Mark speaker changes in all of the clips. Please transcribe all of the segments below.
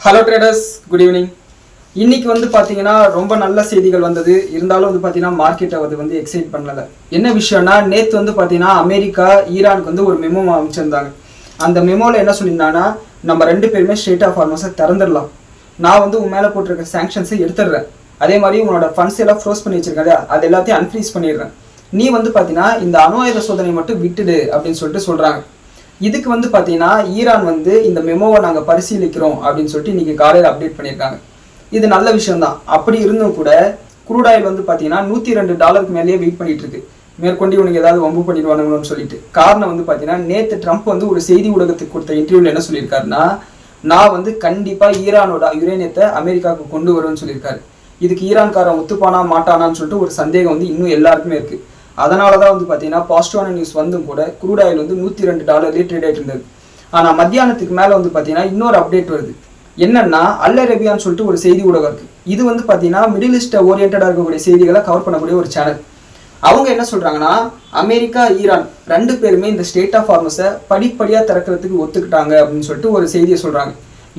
Speaker 1: Hello traders, good evening. இன்னைக்கு பார்த்தீங்கன்னா ரொம்ப நல்ல செய்திகள் வந்தது. இருந்தாலும் பார்த்தீங்கன்னா மார்க்கெட்டை வந்து எக்ஸைட் பண்ணல. என்ன விஷயம்னா, நேற்று பார்த்தீங்கன்னா அமெரிக்கா ஈரானுக்கு ஒரு மெமோ அமைச்சிருந்தாங்க. அந்த மெமோவில் என்ன சொல்லியிருந்தாங்கன்னா, நம்ம 2 பேருமே ஸ்ட்ரெயிட் ஆஃப் ஹார்மஸை திறந்துடலாம். நான் உன் மேலே போட்டிருக்க சாங்ஷன்ஸை எடுத்துடுறேன். அதே மாதிரி உன்னோட ஃபண்ட்ஸ் எல்லாம் ஃப்ரோஸ் பண்ணி வச்சிருக்காங்க, அது எல்லாத்தையும் அன்ஃப்ரீஸ் பண்ணிடுறேன். நீ பார்த்தீங்கன்னா இந்த அணு ஆயுத சோதனை மட்டும் விட்டுடு அப்படின்னு சொல்லிட்டு சொல்கிறாங்க. இதுக்கு பார்த்தீங்கன்னா ஈரான் இந்த மெமோவை நாங்கள் பரிசீலிக்கிறோம் அப்படின்னு சொல்லிட்டு இன்னைக்கு காலையில் அப்டேட் பண்ணியிருக்காங்க. இது நல்ல விஷயம்தான். அப்படி இருந்தும் கூட க்ரூட் ஆயில் பார்த்தீங்கன்னா $102 மேலேயே வெயிட் பண்ணிட்டு இருக்கு. மேற்கொண்டு இவனுக்கு ஏதாவது வம்பு பண்ணிடுவானுங்களோன்னு சொல்லிட்டு. காரணம் பார்த்தீங்கன்னா, நேற்று ட்ரம்ப் ஒரு செய்தி ஊடகத்துக்கு கொடுத்த இன்டர்வியூவில் என்ன சொல்லியிருக்காருன்னா, நான் கண்டிப்பாக ஈரானோட யுரேனியத்தை அமெரிக்காவுக்கு கொண்டு வருவேன்னு சொல்லியிருக்காரு. இதுக்கு ஈரான்காரன் ஒத்துப்பானா மாட்டானான்னு சொல்லிட்டு ஒரு சந்தேகம் இன்னும் எல்லாருக்குமே இருக்கு. அதனால தான் பார்த்தீங்கன்னா பாசிட்டிவான நியூஸ் கூட க்ரூட் ஆயில் $102 ட்ரேட் ஆகிட்டு இருந்தது. ஆனால் மத்தியானத்துக்கு மேலே பார்த்தீங்கன்னா இன்னொரு அப்டேட் வருது. என்னன்னா, அல் அரேபியான்னு சொல்லிட்டு ஒரு செய்தி ஊடகம் இருக்கு. இது பார்த்தீங்கன்னா மிடில் ஈஸ்ட் ஓரியன்டாக இருக்கக்கூடிய செய்திகளை கவர் பண்ணக்கூடிய ஒரு சேனல். அவங்க என்ன சொல்றாங்கன்னா, அமெரிக்கா ஈரான் 2 பேருமே இந்த ஸ்டேட் ஆஃப் ஹார்மஸை படிப்படியாக திறக்கிறதுக்கு ஒத்துக்கிட்டாங்க அப்படின்னு சொல்லிட்டு ஒரு செய்தியை சொல்றாங்க.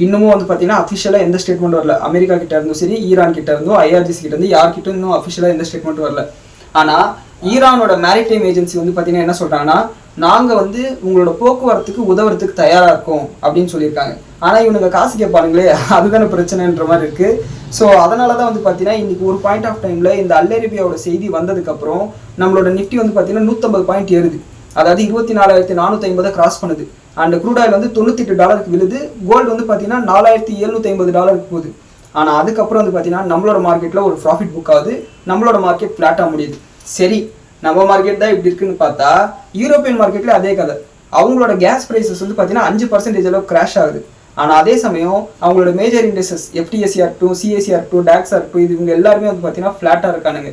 Speaker 1: இன்னமும் பார்த்தீங்கன்னா அஃபிஷியலாக எந்த ஸ்டேட்மெண்ட் வரல. அமெரிக்கா கிட்ட இருந்தும் சரி, ஈரான் கிட்ட இருந்தும், IRGC கிட்ட இருந்து யார்கிட்ட இன்னும் அஃபிஷியலாக எந்த ஸ்டேட்மெண்ட் வரல. ஆனால் ஈரானோட மேரிடைம் ஏஜென்சி பார்த்தீங்கன்னா என்ன சொல்றாங்கன்னா, நாங்கள் உங்களோட போக்குவரத்துக்கு உதவுறதுக்கு தயாராக இருக்கோம் அப்படின்னு சொல்லியிருக்காங்க. ஆனால் இவனுங்க காசு கேட்பானுங்களே, அதுதானே பிரச்சனைன்ற மாதிரி இருக்கு. ஸோ அதனால தான் பார்த்தீங்கன்னா இன்னைக்கு ஒரு பாயிண்ட் ஆஃப் டைம்ல இந்த அல் அரேபியாவோட செய்தி வந்ததுக்கப்புறம் நம்மளோட நிஃப்டி பார்த்தீங்கன்னா 150 பாயிண்ட் ஏறுது. அதாவது 24,450 கிராஸ் பண்ணுது. அண்ட் க்ரூட் ஆயில் $98 விழுது. கோல்டு பார்த்தீங்கன்னா $4,750 போகுது. ஆனால் அதுக்கப்புறம் பார்த்தீங்கன்னா நம்மளோட மார்க்கெட்டில் ஒரு ப்ராஃபிட் புக் ஆகுது. நம்மளோட மார்க்கெட் ஃப்ளாட்டாக முடியுது. சரி, நம்ம மார்க்கெட் தான் இப்படி இருக்குன்னு பார்த்தா யூரோப்பியன் மார்க்கெட்ல அதே கதை. அவங்களோட கேஸ் ப்ரைஸஸ் பார்த்தீங்கன்னா 5% அளவு கிராஷ் ஆகுது. ஆனால் அதே சமயம் அவங்களோட மேஜர் இண்டெக்ஸஸ் FTSE இருக்கட்டும், CAC இருக்கட்டும், DAX இருக்கட்டும், இது இவங்க எல்லாருமே பார்த்தீங்கன்னா ஃப்ளாட்டாக இருக்கானுங்க.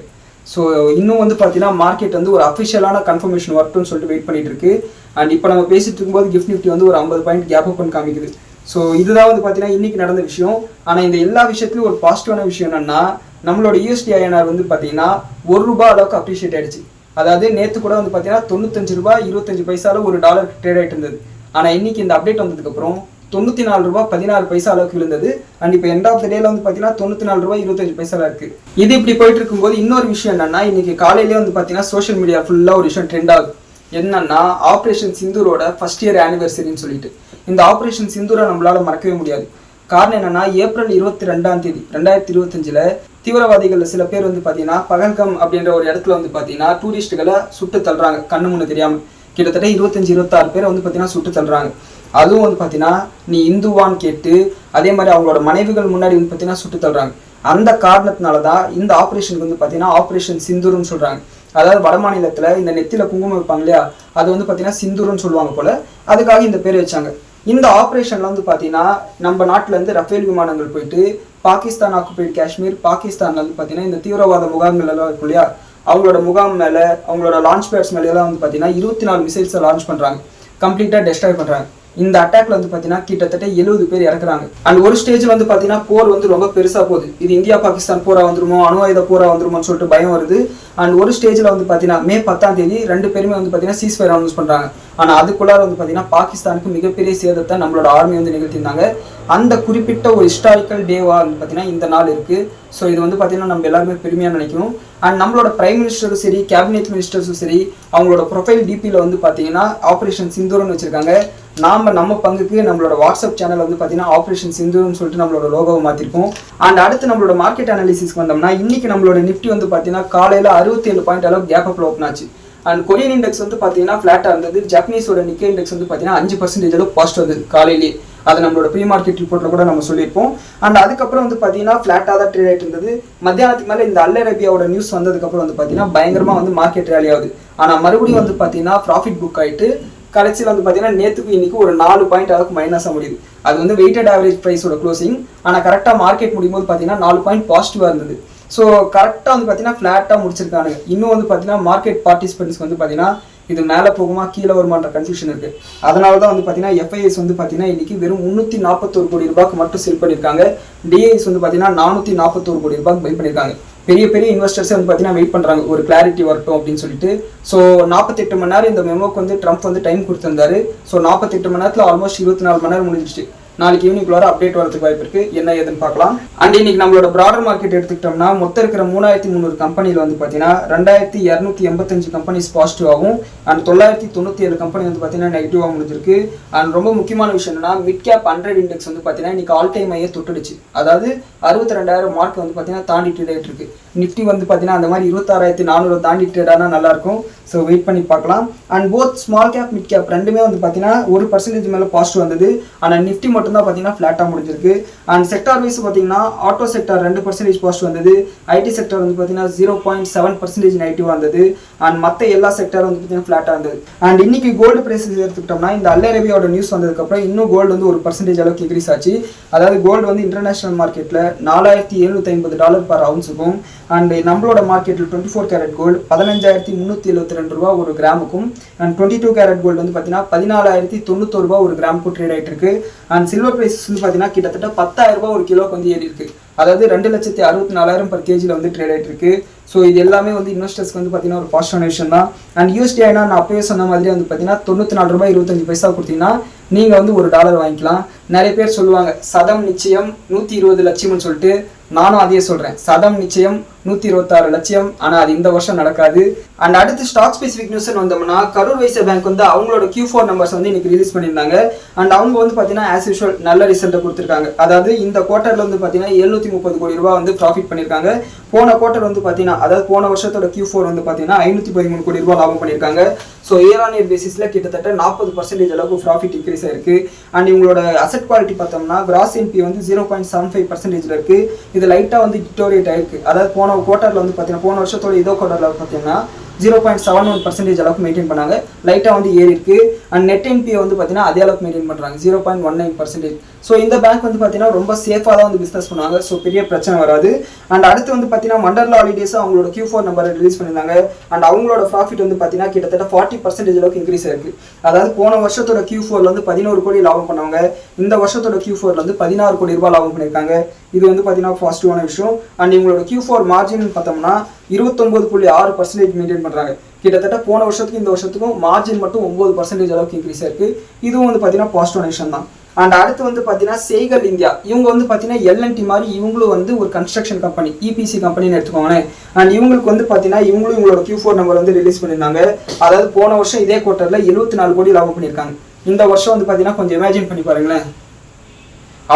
Speaker 1: ஸோ இன்னும் பார்த்தீங்கன்னா மார்க்கெட் ஒரு அஃபிஷியலான கன்ஃபர்மேஷன் வரட்டும்னு சொல்லிட்டு வெயிட் பண்ணிட்டு இருக்கு. அண்ட் இப்போ நம்ம பேசிட்டு இருக்கும்போது கிஃப்ட் நிஃப்டி ஒரு 50 பாயிண்ட் கேப் அப் காமிக்குது. ஸோ இதுதான் பார்த்தீங்கன்னா இன்னைக்கு நடந்த விஷயம். ஆனால் இந்த எல்லா விஷயத்துலையும் ஒரு பாசிட்டிவான விஷயம் என்னன்னா, நம்மளோட USD INR பார்த்தீங்கன்னா $1 அளவுக்கு அப்ரிஷியேட் ஆயிடுச்சு. அதாவது நேற்று கூட பார்த்தீங்கன்னா $95.25 ஒரு டாலர் ட்ரேட் ஆகிட்டு இருந்தது. ஆனால் இன்னைக்கு இந்த அப்டேட் வந்ததுக்கப்புறம் $94.16 அளவுக்கு விழுந்தது. அண்ட் இப்போ எண்ட் ஆஃப் த டேல பார்த்தீங்கன்னா $94.25 இருக்கு. இது இப்படி போயிட்டு இருக்கும்போது இன்னொரு விஷயம் என்னன்னா, இன்னைக்கு காலையிலேயே பார்த்தீங்கன்னா சோஷியல் மீடியா ஃபுல்லாக ஒரு விஷயம் ட்ரெண்ட் ஆகுது. என்னன்னா, ஆப்ரேஷன் சிந்தூரோட ஃபர்ஸ்ட் இயர் ஆனிவர்சரின்னு சொல்லிட்டு. இந்த ஆப்ரேஷன் சிந்தூரை நம்மளால மறக்கவே முடியாது. காரணம் என்னன்னா, ஏப்ரல் 22 2025 தீவிரவாதிகள் சில பேர் பார்த்தீங்கன்னா பகல்கம் அப்படின்ற ஒரு இடத்துல பார்த்தீங்கன்னா டூரிஸ்ட்டுகளை சுட்டு தள்ளுறாங்க. கண்ணு முன்னு தெரியாமல் கிட்டத்தட்ட 25-26 பேரை பார்த்தீங்கன்னா சுட்டு தள்ளுறாங்க. அதுவும் பார்த்தீங்கன்னா நீ இந்துவான்னு கேட்டு, அதே மாதிரி அவங்களோட மனைவிகள் முன்னாடி பார்த்தீங்கன்னா சுட்டு தள்ளுறாங்க. அந்த காரணத்தினால தான் இந்த ஆப்ரேஷனுக்கு பார்த்தீங்கன்னா ஆப்ரேஷன் சிந்தூர்னு சொல்றாங்க. அதாவது வட மாநிலத்தில் இந்த நெத்தில குங்குமம் வைப்பாங்க இல்லையா, அது பார்த்தீங்கன்னா சிந்தூர்னு சொல்லுவாங்க போல. அதுக்காக இந்த பேர் வச்சாங்க. இந்த ஆப்ரேஷன்ல பார்த்தீங்கன்னா நம்ம நாட்டிலேருந்து ரஃபேல் விமானங்கள் போயிட்டு பாகிஸ்தான் ஆக்குபைட் காஷ்மீர், பாகிஸ்தான்ல பார்த்தீங்கன்னா இந்த தீவிரவாத முகாம்கள் எல்லாம் இருக்கும் இல்லையா, அவங்களோட முகாம் மேலே, அவங்களோட லான்ச் பேட்ஸ் மேலே எல்லாம் பார்த்தீங்கன்னா 24 மிசைல்ஸை லான்ச் பண்ணுறாங்க. கம்ப்ளீட்டாக டெஸ்ட்ராய் பண்ணுறாங்க. இந்த அட்டாக்ல பார்த்தீங்கன்னா கிட்டத்தட்ட 70 பேர் இறக்குறாங்க. அண்ட் ஒரு ஸ்டேஜ்ல பார்த்தீங்கன்னா போர் ரொம்ப பெருசா போகுது. இது இந்தியா பாகிஸ்தான் போரா வந்துருமோ, அணு ஆயுத போரா வந்துருமோன்னு சொல்லிட்டு பயம் வருது. அண்ட் ஒரு ஸ்டேஜ்ல பார்த்தீங்கன்னா மே 10 2 பேருமே பார்த்தீங்கன்னா சீஸ்ஃபயர் அனௌன்ஸ் பண்றாங்க. ஆனா அதுக்குள்ளார பார்த்தீங்கன்னா பாகிஸ்தானுக்கு மிகப்பெரிய சேதத்தை நம்மளோட ஆர்மி நிகழ்த்தியிருந்தாங்க. அந்த குறிப்பிட்ட ஒரு ஹிஸ்டாரிக்கல் டேவா பார்த்தீங்கன்னா இந்த நாள் இருக்கு. ஸோ இது பார்த்தீங்கன்னா நம்ம எல்லாருமே பெருமையாக நினைக்கணும். அண்ட் நம்மளோட பிரைம் மினிஸ்டரும் சரி, கேபினெட் மினிஸ்டர்ஸும் சரி, அவங்களோட ப்ரொஃபைல் டிபியில் பார்த்தீங்கன்னா ஆப்ரேஷன் சிந்தூர்னு வச்சிருக்காங்க. நம்ம பங்குக்கு நம்மளோட வாட்ஸ்அப் சேனல் பார்த்தீங்கன்னா ஆப்ரேஷன் சிந்தூர்னு சொல்லிட்டு நம்மளோட லோகோவை மாற்றிருக்கோம். அண்ட் அடுத்து நம்மளோட மார்க்கெட் அனாலிசிஸ்க்கு வந்தோம்னா, இன்னைக்கு நம்மளோட நிஃப்டி பார்த்தீங்கன்னா காலையில் 67 பாயிண்ட் அளவு கேப் அப்ல ஓப்பன் ஆச்சு. அண்ட் கொரியன் இண்டெக்ஸ் பார்த்தீங்கன்னா ஃபிளாட்டாக இருந்தது. ஜப்பனீஸோட நிக்கே இண்டெக்ஸ் பார்த்தீங்கன்னா 5% அளவு பாசிட்டிவ் வந்தது காலையிலேயே. அதை நம்மளோட ப்ரீ மார்க்கெட் ரிப்போர்ட்டில் கூட நம்ம சொல்லியிருப்போம். அண்ட் அதுக்கப்புறம் பார்த்தீங்கன்னா ஃபிளாட்டாக தான் ட்ரேட் ஆகிட்டு இருந்தது. மத்தியானத்துக்கு மேலே இந்த அல் அரேபியாவோட நியூஸ் வந்ததுக்கப்புறம் பார்த்தீங்கன்னா பயங்கரமாக மார்க்கெட் ரேலி ஆகுது. ஆனால் மறுபடியும் பார்த்தீங்கன்னா ப்ராஃபிட் புக் ஆகிட்டு கடைசியில் பார்த்தீங்கன்னா நேற்றுக்கு இன்னைக்கு ஒரு 4 பாயிண்ட் அளவுக்கு மைனஸாக முடியுது. அது வெயிட்டட் ஆவரேஜ் ப்ரைஸோட க்ளோசிங். ஆனால் கரெக்டாக மார்க்கெட் முடியும் போது பார்த்தீங்கன்னா 4 பாயிண்ட் பாசிட்டிவாக இருந்தது. ஸோ கரெக்டாக பார்த்தீங்கன்னா ஃப்ளாட்டாக முடிச்சிருக்கானுங்க. இன்னும் பார்த்தீங்கன்னா மார்க்கெட் பார்ட்டிசிபென்ட்ஸ்க்கு பார்த்தீங்கன்னா இது மேலே போகுமா கீழே வருமான்ற கன்ஃபியூஷன் இருக்குது. அதனால தான் பார்த்தீங்கன்னா FIS பார்த்தீங்கன்னா இன்னைக்கு வெறும் $341 கோடி மட்டும் செல் பண்ணியிருக்காங்க. DIS பார்த்தீங்கன்னா $441 கோடி பை பண்ணியிருக்காங்க. பெரிய பெரிய இன்வெஸ்டர்ஸே பார்த்தீங்கன்னா வெயிட் பண்ணுறாங்க ஒரு கிளாரிட்டி வரட்டும் அப்படின்னு சொல்லிட்டு. ஸோ 48 மணி நேரம் இந்த மெமோக்கு ட்ரம்ப் டைம் கொடுத்துருந்தாரு. ஸோ 48 மணி நேரத்தில் ஆல்மோஸ்ட் 24 மணி நேரம் முடிஞ்சிச்சு. நாளைக்கு ஈவினிங்குள்ளார அப்டேட் வரதுக்கு வாய்ப்பு இருக்கு, என்ன ஏதுன்னு பார்க்கலாம். அண்ட் இன்னைக்கு நம்மளோட பிராடர் மார்க்கெட் எடுத்துக்கிட்டோம்னா மொத்தம் இருக்கிற 3300 கம்பெனியில் வந்து பார்த்தீங்கன்னா 2285 கம்பெனிஸ் பாசிட்டிவாகவும் அண்ட் 997 கம்பெனி வந்து பார்த்தீங்கன்னா நெகட்டிவாக முடிஞ்சிருக்கு. அண்ட் ரொம்ப முக்கியமான விஷயம் என்னன்னா மிட் கேப் 100 இண்டெக்ஸ் வந்து பார்த்தீங்கன்னா இன்னைக்கு ஆல் டைம் ஐயே தொட்டுடுச்சு. அதாவது 62,000 மார்க் வந்து பார்த்தீங்கன்னா தாண்டி ட்ரேட் ஆகிட்டு இருக்கு. நிஃப்டி வந்து பார்த்தீங்கன்னா அந்த மாதிரி 26,400 தாண்டி ட்ரேட் ஆனால் நல்லா இருக்கும். ஸோ வெயிட் பண்ணி பார்க்கலாம். And both small cap mid cap ரெண்டுமே வந்து பார்த்தீங்கன்னா 1% மேலே பாசிட்டிவ் வந்தது. ஆனால் நிஃப்டி மட்டும் தான் பார்த்தீங்கன்னா ஃப்ளாட்டாக முடிஞ்சிருக்கு. அண்ட் செக்டார் வைஸ் பார்த்தீங்கன்னா ஆட்டோ செக்டார் 2% பாசிட்டிவ் வந்தது. ஐடி செக்டார் வந்து பார்த்தீங்கன்னா 0.7% நெகட்டிவாக வந்தது. அண்ட் மற்ற எல்லா செக்டாரும் வந்து பார்த்தீங்கன்னா ஃப்ளாட்டாக இருந்தது. அண்ட் இன்னைக்கு கோல்டு பிரைஸஸ் எடுத்துக்கிட்டோம்னா இந்த அல் அரேபியாவோட நியூஸ் வந்ததுக்கப்புறம் இன்னும் கோல்டு வந்து 1% அளவுக்கு இன்க்ரீஸ் ஆச்சு. அதாவது கோல்டு வந்து இன்டர்நேஷனல் மார்க்கெட்டில் $4,750 பர் அவுன்ஸுக்கும் அண்ட் நம்மளோட மார்க்கெட்டில் 24 கேரட் கோல்டு 15,372 ரூபா ஒரு கிராமுக்கும் அண்ட் 22 கேரட் கோல்டு வந்து பார்த்தீங்கன்னா 14,091 ரூபா ஒரு கிராமுக்கும் ட்ரேட் ஆகிட்டு இருக்கு. அண்ட் சில்வர் பிரைஸஸ் வந்து பார்த்தீங்கன்னா கிட்டத்தட்ட 10,000 ரூபா ஒரு கிலோக்கு வந்து ஏறி இருக்கு. அதாவது 2,64,000 பர் கேஜியில் வந்து ட்ரேட் ஆகிட்டு இருக்கு. ஸோ இது எல்லாமே வந்து இன்வெஸ்டர்ஸ்க்கு வந்து பார்த்தீங்கன்னா ஒரு பாசிட்டிவான விஷயம் தான். அண்ட் யூஎஸ்டி ஆயினா நான் அப்பவே சொன்ன மாதிரி வந்து பார்த்தீங்கன்னா 94 ரூபாய் 25 பைசா கொடுத்தீங்கன்னா நீங்கள் வந்து $1 வாங்கிக்கலாம். நிறைய பேர் சொல்லுவாங்க சதம் நிச்சயம் 120 லட்சம்னு சொல்லிட்டு. நானும் அதையே சொல்கிறேன், சதம் நிச்சயம் 126 லட்சம். ஆனால் அது இந்த வருஷம் நடக்காது. அண்ட் அடுத்து ஸ்டாக் ஸ்பெசிஃபிக் நியூஸ் வந்தோம்னா கரூர் வைஸ்யா பேங்க் வந்து அவங்களோட Q4 நம்பர்ஸ் வந்து இன்னைக்கு ரிலீஸ் பண்ணியிருந்தாங்க. அண்ட் அவங்க வந்து பார்த்தீங்கன்னா ஆஸ் யூஷுவல் நல்ல ரிசல்ட்டை கொடுத்துருக்காங்க. அதாவது இந்த குவார்ட்டரில் வந்து பார்த்தீங்கன்னா 730 கோடி ரூபா வந்து ப்ராஃபிட் பண்ணியிருக்காங்க. போன குவார்ட்டர் வந்து பார்த்தீங்கன்னா அதாவது போன வருஷத்தோட Q4 வந்து பார்த்தீங்கன்னா 513 கோடி ரூபா லாபம் பண்ணியிருக்காங்க. ஸோ இயர் ஆன் இயர் பேசிஸில் கிட்டத்தட்ட 40% அளவுக்கு ப்ராஃபிட் இன்க்ரீஸ் ஆயிருக்கு. அண்ட் இவங்களோட அசெட் குவாலிட்டி பார்த்தோம்னா கிராஸ் என்பி வந்து 0.75% இருக்கு. இது லைட்டாக வந்து டிட்டோரியேட் ஆயிருக்கு. அதாவது போன குவார்ட்டரில் வந்து பார்த்தீங்கன்னா போன வருஷத்தோட இதோ குவார்ட்டரில் பார்த்தீங்கன்னா 0.71% அளவுக்கு மெயின்டைன் பண்ணாங்க. லைட்டாக வந்து ஏறி இருக்கு. அண்ட் நெட் என்பியை வந்து பார்த்தீங்கன்னா அதே அளவுக்கு மெயின்டைன் பண்ணுறாங்க 0.19%. ஸோ இந்த பேங்க் வந்து பார்த்தீங்கன்னா ரொம்ப சேஃபாக தான் வந்து பிஸ்னஸ் பண்ணுவாங்க. ஸோ பெரிய பிரச்சனை வராது. அண்ட் அடுத்து வந்து பார்த்தீங்கன்னா மண்டர்லா ஹாலிடேஸ் அவங்களோட Q4 நம்பரை ரிலீஸ் பண்ணியிருந்தாங்க. அண்ட் அவங்களோட ப்ராஃபிட் வந்து பார்த்தீங்கன்னா கிட்டத்தட்ட 40% அளவுக்கு இன்க்ரீஸ் ஆயிருக்கு. அதாவது போன வருஷத்தோட Q4 வந்து 11 கோடி லாபம் பண்ணாங்க. இந்த வருஷத்தோட Q4 வந்து 16 கோடி ரூபாய் லாபம் பண்ணியிருக்காங்க. இது வந்து பார்த்தீங்கன்னா பாசிட்டிவான விஷயம். அண்ட் இவங்களோட Q4 மார்ஜின் பார்த்தோம்னா 29.6% மெயின்டைன் பண்ணுறாங்க. கிட்டத்தட்ட போன வருஷத்துக்கு இந்த வருஷத்துக்கும் மார்ஜின் மட்டும் 9% அளவுக்கு இன்க்ரீஸ் ஆயிருக்கு. இதுவும் வந்து பார்த்தீங்கன்னா பாசிட்டிவான விஷயம் தான். அண்ட் அடுத்து வந்து பார்த்தீங்கன்னா செய்கல் இந்தியா இவங்க வந்து பார்த்தீங்கன்னா எல்என்டி மாதிரி இவங்களும் வந்து ஒரு கன்ஸ்ட்ரக்ஷன் கம்பெனி இபிசி கம்பெனின்னு எடுத்துக்கோங்களேன். அண்ட் இவங்களுக்கு வந்து பார்த்தீங்கன்னா இவங்களும் இவங்களோட Q4 நம்பர் வந்து ரிலீஸ் பண்ணியிருந்தாங்க. அதாவது போன வருஷம் இதே குவார்ட்டரில் 74 கோடி லாபம் பண்ணியிருக்காங்க. இந்த வருஷம் வந்து பார்த்தீங்கன்னா கொஞ்சம் இமேஜின் பண்ணி பாருங்களேன்,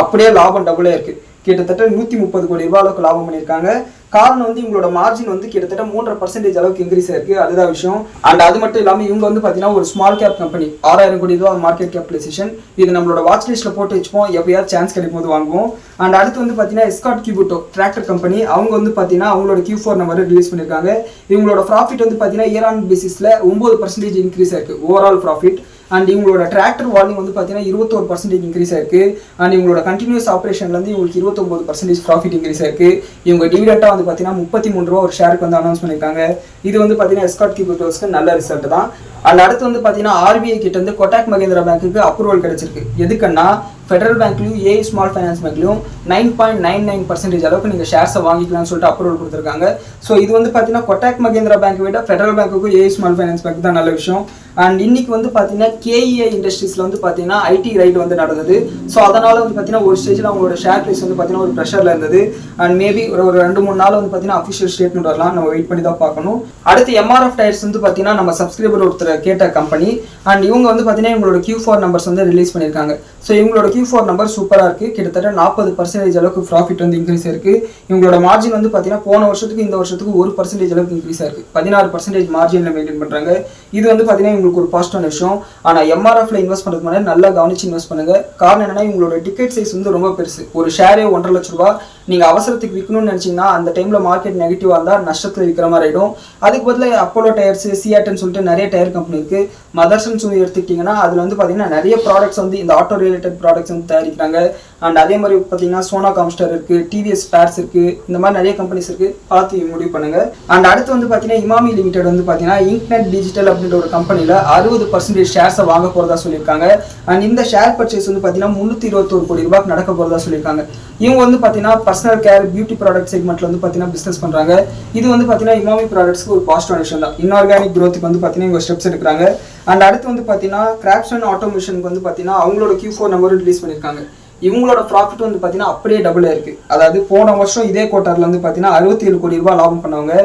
Speaker 1: அப்படியே லாபம் டபுளே இருக்கு. கிட்டத்தட்ட 130 கோடி ரூபாய் அளவுக்கு லாபம் பண்ணியிருக்காங்க. காரணம் வந்து இவங்களோட மார்ஜின் வந்து கிட்டத்தட்ட 3.5% அளவுக்கு இன்க்ரீஸ் ஆயிருக்கு. அதுதான் விஷயம். அண்ட் அது மட்டும் இல்லாமல் இவங்க வந்து பார்த்தீங்கன்னா ஒரு ஸ்மால் கேப் கம்பெனி 6,000 கோடி ரூபா மார்க்கெட் கேபிடலைசேஷன். இது நம்மளோட வாட்ச் லிஸ்ட்டில் போட்டு வச்சுப்போம், எப்பயாவது சான்ஸ் கிடைக்கும் போது வாங்குவோம். அண்ட் அடுத்து வந்து பார்த்தீங்கன்னா எஸ்கார்ட் கியூபுட்டோ டிராக்டர் கம்பெனி அவங்க வந்து பார்த்தீங்கன்னா அவங்களோட Q4 நம்பர் ரிலீஸ் பண்ணியிருக்காங்க. இவங்களோட ப்ராஃபிட் வந்து பார்த்தீங்கன்னா இயர் ஆன் பேசிஸில் 9% இன்க்ரீஸ் ஆயிருக்கு ஓவரால் ப்ராஃபிட். அண்ட் இவங்களோட டிராக்டர் வால்யூம் வந்து பார்த்தீங்கன்னா 21% இன்க்ரீஸ் ஆயிருக்கு. அண்ட் இவங்களோட கண்டினியூஸ் ஆப்ரேஷன்லேருந்து இவங்களுக்கு 29% ப்ராஃபிட் இன்க்ரீஸ் ஆயிருக்கு. இவங்க டிவிடெண்டாக வந்து பார்த்தீங்கன்னா 33 ரூபா ஒரு ஷேருக்கு வந்து அனௌன்ஸ் பண்ணியிருக்காங்க. இது வந்து பார்த்தீங்கன்னா எஸ்கார்ட் கியூபுட்டோஸ்க்கு நல்ல ரிசல்ட் தான். அண்ட் அடுத்து வந்து பார்த்தீங்கன்னா ஆர்பிஐ கிட்ட இருந்து கொட்டாக் மகேந்திரா பேங்க்குக்கு அப்ரூவல் கிடைச்சிருக்கு. எதுக்குன்னா ஃபெடரல் பேங்க்லையும் ஏஐ ஸ்மால் ஃபைனான்ஸ் பேங்க்லையும் 9.99% அளவுக்கு நீங்கள் ஷேர்ஸை வாங்கிக்கலாம்னு சொல்லிட்டு அப்ரூவல் கொடுத்துருக்காங்க. ஸோ இது வந்து பார்த்தீங்கன்னா கொட்டாக் மகேந்திரா பேங்க் விட ஃபெடரல் பேங்க்குக்கும் ஏஐ ஸ்மால் ஃபைனான்ஸ் பேங்க் தான் நல்ல விஷயம். அண்ட் இன்னைக்கு வந்து பார்த்தீங்கன்னா கேஇஏ இண்டஸ்ட்ரீஸில் வந்து பார்த்தீங்கன்னா ஐடி ரைடு வந்து நடந்தது. ஸோ அதனால் வந்து பார்த்தீங்கன்னா ஒரு ஸ்டேஜில் அவங்களோட ஷேர் ப்ரைஸ் வந்து பார்த்தீங்கன்னா ஒரு ப்ரெஷரில் இருந்தது. அண்ட் மேபி ஒரு 2-3 நாள் வந்து பார்த்தீங்கன்னா அஃபிஷியல் ஸ்டேட்மெண்ட் வரலாம், நம்ம வெயிட் பண்ணி தான் பார்க்கணும். அடுத்து எம்ஆர்எஃப் டயர்ஸ் வந்து பார்த்தீங்கன்னா நம்ம சப்ஸ்கிரைபர் ஒருத்தர் கேட்ட கம்பெனி. அண்ட் இவங்க வந்து பார்த்தீங்கன்னா இவங்களோட Q4 நம்பர்ஸ் வந்து ரிலீஸ் பண்ணியிருக்காங்க. ஸோ இவங்களோட Q4 நம்பர் சூப்பராக இருக்குது. கிட்டத்தட்ட 40% அளவுக்கு ப்ராஃபிட் வந்து இன்க்ரீஸ் இருக்குது. இவங்களோட மார்ஜின் வந்து பார்த்தீங்கன்னா போன வருஷத்துக்கு இந்த வருஷத்துக்கு 1% அளவுக்கு இன்க்ரீஸ் ஆயிருக்கு. 16% மார்ஜினில் மெயின்டைன் பண்ணுறாங்க. இது வந்து பார்த்தீங்கன்னா இவங்களுக்கு ஒரு பாசிட்டிவான விஷயம். ஆனால் எம்ஆர்எஃப்ல இன்வெஸ்ட் பண்ணுறதுக்கு முன்னாடி நல்லா கவனிச்சு இன்வெஸ்ட் பண்ணுங்க. காரணம் என்னன்னா இவங்களோட டிக்கெட் சைஸ் வந்து ரொம்ப பெருசு. ஒரு ஷேரே 1.5 லட்ச ரூபா. நீங்கள் அவசரத்துக்கு விற்கணும்னு நினச்சிங்கன்னா அந்த டைமில் மார்க்கெட் நெகட்டிவாக இருந்தால் நஷ்டத்தில் விற்கிற மாதிரி ஆகிடும். அதுக்கு பதிலாக அப்போலோ டயர்ஸ், சியாட்டன் சொல்லிட்டு நிறைய டயர் கம்பெனி இருக்குது. மதர்சன் சொல்லி எடுத்துக்கிட்டிங்கன்னா அதில் வந்து பார்த்தீங்கன்னா நிறைய ப்ராடக்ட்ஸ் வந்து இந்த ஆட்டோ ரிலேட்டட் ப்ராடக்ட்ஸ் வந்து தயாரிக்கிறாங்க. அண்ட் அதே மாதிரி பார்த்தீங்கன்னா சோனா காம்ஸ்டர் இருக்குது, டிவிஎஸ் ஸ்பேர்ஸ் இருக்குது, இந்த மாதிரி நிறைய கம்பெனிஸ் இருக்குது. பார்த்து முடிவு பண்ணுங்கள். அண்ட் அடுத்து வந்து பார்த்தீங்கன்னா இமாமி லிமிடெட் வந்து பார்த்தீங்கன்னா இன்க்நெட் டிஜிட்டல் அப்படின்ற ஒரு கம்பெனியில் 60% ஷேர்ஸை வாங்க போகிறதா சொல்லியிருக்காங்க. அண்ட் இந்த ஷேர் பர்ச்சேஸ் வந்து பார்த்தீங்கன்னா 321 கோடி ரூபாய்க்கு நடக்க போகிறதா சொல்லியிருக்காங்க. இவங்க வந்து பார்த்தீங்கன்னா பர்சனல் கேர் பியூட்டி ப்ராடக்ட் செக்மெண்ட்ல வந்து பார்த்தீங்கன்னா பிஸ்னஸ் பண்ணுறாங்க. இது வந்து பார்த்தீங்கன்னா இமாமி ப்ராடக்ட்ஸ்க்கு ஒரு பாசிட்டிவ் விஷயம் தான். இன்ஆர்கானிக் க்ரோத்துக்கு வந்து பார்த்தீங்கன்னா இவங்க ஸ்டெப்ஸ் எடுக்கிறாங்க. அண்ட் அடுத்து வந்து பார்த்தீங்கன்னா கிராஃப்ட்ஸ்மேன் ஆட்டோமேஷனுக்கு வந்து பார்த்தீங்கன்னா அவங்களோட Q4 நம்பர் ரிலீஸ் பண்ணியிருக்காங்க. இவங்களோட ப்ராஃபிட் வந்து பார்த்தீங்கன்னா அப்படியே டபுள் ஆயிருக்கு. அதாவது போன வருஷம் இதே குவார்ட்டர்ல வந்து பார்த்தீங்கன்னா 67 கோடி ரூபாய் லாபம் பண்ணவங்க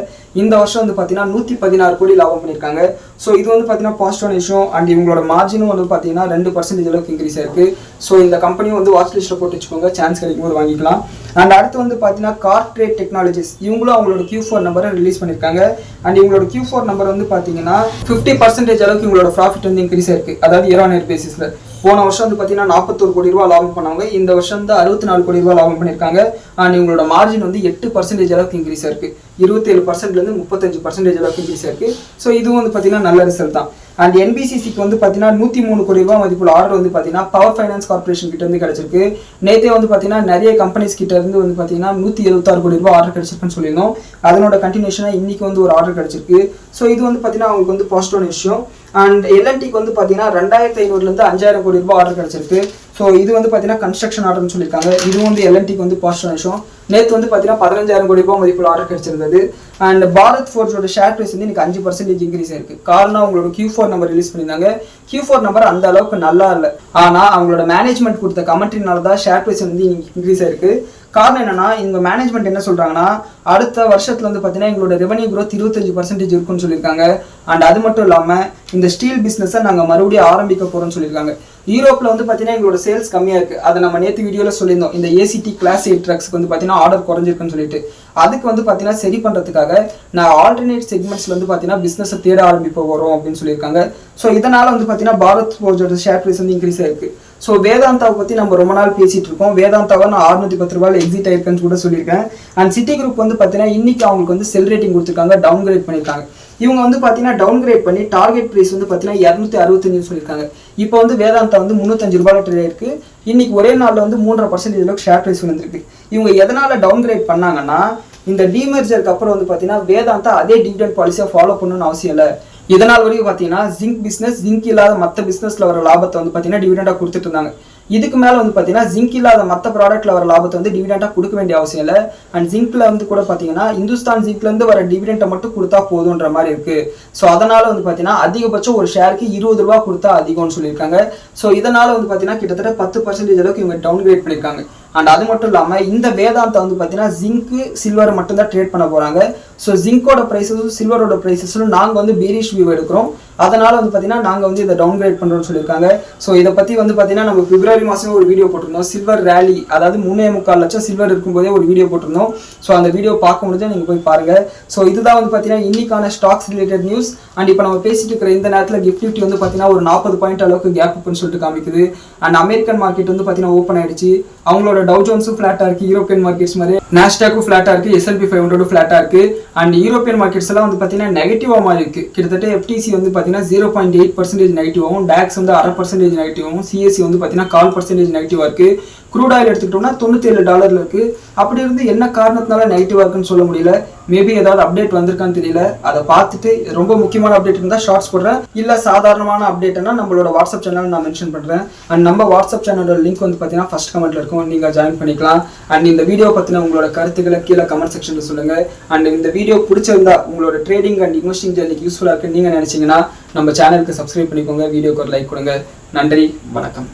Speaker 1: இந்த வருஷம் வந்து பார்த்தீங்கன்னா 116 கோடி லாபம் பண்ணியிருக்காங்க. ஸோ இது வந்து பார்த்தீங்கன்னா பாசிட்டிவான விஷயம். அண்ட் இவங்களோட மார்ஜினும் வந்து பார்த்தீங்கன்னா 2% அளவுக்கு இன்க்ரீஸ் ஆயிருக்கு. ஸோ இந்த கம்பெனியும் வந்து வாட்ச் லிஸ்ட்டில் போட்டு வச்சுக்கோங்க, சான்ஸ் கிடைக்கும் போது வாங்கிக்கலாம். அண்ட் அடுத்து வந்து பார்த்தீங்கன்னா கார்ட்ரேட் டெக்னாலஜிஸ் இவங்களும் அவங்களோட Q4 நம்பரை ரிலீஸ் பண்ணியிருக்காங்க. அண்ட் இவங்களோட Q4 நம்பர் வந்து பார்த்தீங்கன்னா 50% அளவுக்கு இவங்களோட ப்ராஃபிட் வந்து இன்க்ரீஸ் ஆயிருக்கு. அதாவது இயர் ஆன் இயர் பேசிஸில் போன வருஷம் வந்து பார்த்தீங்கன்னா 41 கோடி ரூபா லாபம் பண்ணவங்க இந்த வருஷம் வந்து 64 கோடி ரூபா லாபம் பண்ணியிருக்காங்க. அண்ட் இவங்களோட மார்ஜின் வந்து 8% அளவுக்கு இன்க்ரீஸ் ஆயிருக்கு. 27%லேருந்து 35% அளவுக்கு இன்க்ரீஸ் ஆயிருக்கு. ஸோ இதுவும் வந்து பார்த்தீங்கன்னா நல்ல ரிசல்ட் தான். அண்ட் NBCCக்கு வந்து பார்த்தீங்கன்னா 103 கோடி ரூபாய் மதிப்புள்ள ஆர்டர் வந்து பார்த்தீங்கன்னா பவர் ஃபைனான்ஸ் கார்பரேஷன் கிட்ட இருந்து கிடைச்சிருக்கு. நேற்றே வந்து பார்த்தீங்கன்னா நிறைய கம்பெனிஸ் கிட்ட இருந்து வந்து பார்த்தீங்கன்னா 176 கோடி ரூபாய் ஆர்டர் கிடைச்சிருக்குன்னு சொல்லியிருந்தோம். அதனோட கண்டினியூஷனாக இன்னைக்கு வந்து ஒரு ஆர்டர் கிடைச்சிருக்கு. ஸோ இது வந்து பார்த்தீங்கன்னா அவங்களுக்கு வந்து பாசிட்டிவான விஷயம். அண்ட் L&Tக்கு வந்து பார்த்தீங்கன்னா 2500லேருந்து 5000 கோடி ரூபாய் ஆர்டர் கிடைச்சிருக்கு. ஸோ இது வந்து பார்த்தீங்கன்னா கன்ஸ்ட்ரக்ஷன் ஆர்டர்னு சொல்லியிருக்காங்க. இதுவும் வந்து L&Tக்கு வந்து பாசிட்டிவான விஷயம். நேற்று வந்து பார்த்தீங்கன்னா 15000 கோடி ரூபாய் மதிப்புள்ள ஆர்டர் கிடைச்சிருந்தது. அண்ட் பாரத் ஃபோர்ஜோட ஷேர் ப்ரைஸ் வந்து இன்னைக்கு 5% இன்க்ரீஸ் ஆயிருக்கு. காரணம் அவங்களோட Q4 நம்பர் ரிலீஸ் பண்ணியிருந்தாங்க. Q4 நம்பர் அந்த அளவுக்கு நல்லா இல்லை. ஆனால் அவங்களோட மேனேஜ்மெண்ட் கொடுத்த கமெண்ட்ரினால தான் ஷேர் ப்ரைஸ் வந்து இன்க்ரீஸ் ஆயிருக்கு. காரணம் என்னன்னா இவங்க மேனேஜ்மெண்ட் என்ன சொல்றாங்கன்னா அடுத்த வருஷத்துல வந்து பார்த்தீங்கன்னா எங்களோட ரெவன்யூ growth 25% இருக்குன்னு சொல்லியிருக்காங்க. அண்ட் அது மட்டும் இல்லாமல் இந்த ஸ்டீல் பிஸ்னஸை நாங்கள் மறுபடியும் ஆரம்பிக்க போகிறோம்னு சொல்லியிருக்காங்க. யூரோப்பில் வந்து பார்த்தீங்கன்னா எங்களோட சேல்ஸ் கம்மியாக இருக்குது. அதை நம்ம நேற்று வீடியோவில் சொல்லியிருந்தோம். இந்த ACT Class 8 ட்ரக்ஸ்க்கு வந்து பார்த்தீங்கன்னா ஆர்டர் குறைஞ்சிருக்குன்னு சொல்லிட்டு அதுக்கு வந்து பார்த்தீங்கன்னா சரி பண்ணுறதுக்காக நான் ஆல்டர்னேட் செக்மெண்ட்ஸில் வந்து பார்த்தீங்கன்னா பிஸ்னஸை தேட ஆரம்பிக்க வரோம் அப்படின்னு சொல்லியிருக்காங்க. ஸோ இதனால் வந்து பார்த்தீங்கன்னா பாரத் ஃபோர்ஜோட ஷேர் ப்ரைஸ் வந்து இன்க்ரீஸ் ஆயிருக்கு. ஸோ வேதாந்தாவை பற்றி நம்ம ரொம்ப நாள் பேசிகிட்டு இருக்கோம். வேதாந்தாவை நான் 610 ரூபாயில் எக்ஸிட் ஆயிருக்குன்னு கூட சொல்லியிருக்கேன். அண்ட் சிட்டி குரூப் வந்து பார்த்தீங்கன்னா இன்னைக்கு அவங்களுக்கு வந்து செல் ரேட்டிங் கொடுத்துருக்காங்க, டவுன் கிரேட் பண்ணியிருக்காங்க. இவங்க வந்து பார்த்தீங்கன்னா டவுன் கிரேட் பண்ணி டார்கெட் ப்ரைஸ் வந்து பார்த்தீங்கன்னா 265 சொல்லியிருக்காங்க. இப்போ வந்து வேதாந்தா வந்து 305 ரூபாயில் ட்ரேட் ஆயிருக்கு. இன்னைக்கு ஒரே நாளில் வந்து 3.5% அளவுக்கு ஷேர் ப்ரைஸ் வந்துருக்கு. இவங்க எதனால் டவுன் கிரேட் பண்ணாங்கன்னா இந்த டிமெர்ஜருக்கு அப்புறம் வந்து பார்த்தீங்கன்னா வேதாந்தா அதே டிவிடெண்ட் பாலிசியை ஃபாலோ பண்ணணும்னு அவசியம் இல்லை. இதனால் வரைக்கும் பார்த்தீங்கன்னா ஜிங்க் இல்லாத மற்ற பிஸ்னஸில் வர லாபத்தை வந்து பார்த்தீங்கன்னா டிவிடெண்டாக கொடுத்துட்டு இருந்தாங்க. இதுக்கு மேலே வந்து பார்த்தீங்கன்னா ஜிங்க் இல்லாத மற்ற ப்ராடக்ட்டில் வர லாபத்தை வந்து டிவிடெண்டாக கொடுக்க வேண்டிய அவசியம் இல்லை. அண்ட் ஜிங்க்ல வந்து கூட பார்த்தீங்கன்னா இந்துஸ்தான் ஜிங்க்லேருந்து வர டிவிடெண்டை மட்டும் கொடுத்தா போதுன்ற மாதிரி இருக்குது. ஸோ அதனால் வந்து பார்த்தீங்கன்னா அதிகபட்சம் ஒரு ஷேருக்கு 20 ரூபா கொடுத்தா அதிகம்னு சொல்லியிருக்காங்க. ஸோ இதனால் வந்து பார்த்தீங்கன்னா கிட்டத்தட்ட 10% அளவுக்கு இவங்க டவுன் கிரேட் பண்ணியிருக்காங்க. அண்ட் அது மட்டும் இல்லாமல் இந்த வேதாந்தா வந்து பார்த்தீங்கன்னா ஜிங்க்கு சில்வர் மட்டும்தான் ட்ரேட் பண்ண போகிறாங்க. ஸோ ஜிங்கோட ப்ரைஸஸும் சில்வரோட ப்ரைஸஸும் நாங்கள் வந்து பேரிஷ் வியூ எடுக்கிறோம். அதனால் வந்து பார்த்தீங்கன்னா நாங்கள் வந்து இதை டவுன் கிரேட் பண்ணுறோம்னு சொல்லியிருக்காங்க. ஸோ இதை பற்றி வந்து பார்த்தீங்கன்னா நம்ம பிப்ரவரி மாதமே ஒரு வீடியோ போட்டிருந்தோம். சில்வர் ரேலி, அதாவது 3.25 லட்சம் சில்வர் இருக்கும்போதே ஒரு வீடியோ போட்டிருந்தோம். ஸோ அந்த வீடியோ பார்க்க முடிஞ்சால் நீங்கள் போய் பாருங்கள். ஸோ இதுதான் வந்து பார்த்தீங்கன்னா இன்னைக்கான ஸ்டாக்ஸ் ரிலேட்டட் நியூஸ். அண்ட் இப்போ நம்ம பேசிட்டு இருக்கிற இந்த நேரத்தில் கிஃப்ட் நிஃப்டி வந்து பார்த்தீங்கன்னா ஒரு 40 பாயிண்ட் அளவுக்கு கேப் அப்னு சொல்லிட்டு காமிக்குது. அண்ட் அமெரிக்கன் மார்க்கெட் வந்து பார்த்தீங்கன்னா ஓப்பன் ஆயிடுச்சு. அவங்களோட டவ் ஜோன்ஸும் ஃபிளாட்டாக இருக்குது, யூரோப்பியன் மார்க்கெட்ஸ் மாதிரி நாஸ்டாக்கும் ஃபிளாட்டாக இருக்குது, S&P 500 ஃபிளாட்டாக இருக்குது. அண்ட் யூரோப்பியன் மார்க்கெட்ஸ் எல்லாம் வந்து பார்த்தீங்கன்னா நெகட்டிவாக மாதிரி இருக்குது. கிட்டத்தட்ட FTC வந்து பார்த்தீங்கன்னா 0.8% நெகட்டிவாகவும், DAX வந்து 0.5% நெகட்டிவாகவும், CSE வந்து பார்த்தீங்கன்னா 0.25% நெகட்டிவாக இருக்குது. க்ரூட் ஆயில் எடுத்துக்கிட்டோம்னா $97 இருக்குது. அப்படி இருந்து என்ன காரணத்தினால நெகட்டிவாக இருக்குன்னு சொல்ல முடியல. மேபி ஏதாவது அப்டேட் வந்திருக்கான்னு தெரியல. அதை பார்த்துட்டு ரொம்ப முக்கியமான அப்டேட் இருந்தால் ஷார்ட்ஸ் போடுறேன். இல்லை சாதாரணமான அப்டேட்னா நம்மளோட வாட்ஸ்அப் சேனல் நான் மென்ஷன் பண்ணுறேன். அண்ட் நம்ம வாட்ஸ்அப் சேனலோட லிங்க் வந்து பார்த்தீங்கன்னா ஃபர்ஸ்ட் கமெண்ட்ல இருக்கும், நீங்கள் ஜாயின் பண்ணிக்கலாம். அண்ட் இந்த வீடியோ பற்றின உங்களோட கருத்துக்களை கீழே கமெண்ட் செக்ஷனில் சொல்லுங்கள். அண்ட் இந்த வீடியோ பிடிச்சிருந்தா உங்களோட ட்ரேடிங் அண்ட் இன்வெஸ்டிங் ஜர்னிக்கு யூஸ்ஃபுல்லாக இருக்குன்னு நீங்கள் நினச்சிங்கன்னா நம்ம சேனலுக்கு சப்ஸ்கிரைப் பண்ணிக்கோங்க, வீடியோக்கு ஒரு லைக் கொடுங்க. நன்றி, வணக்கம்.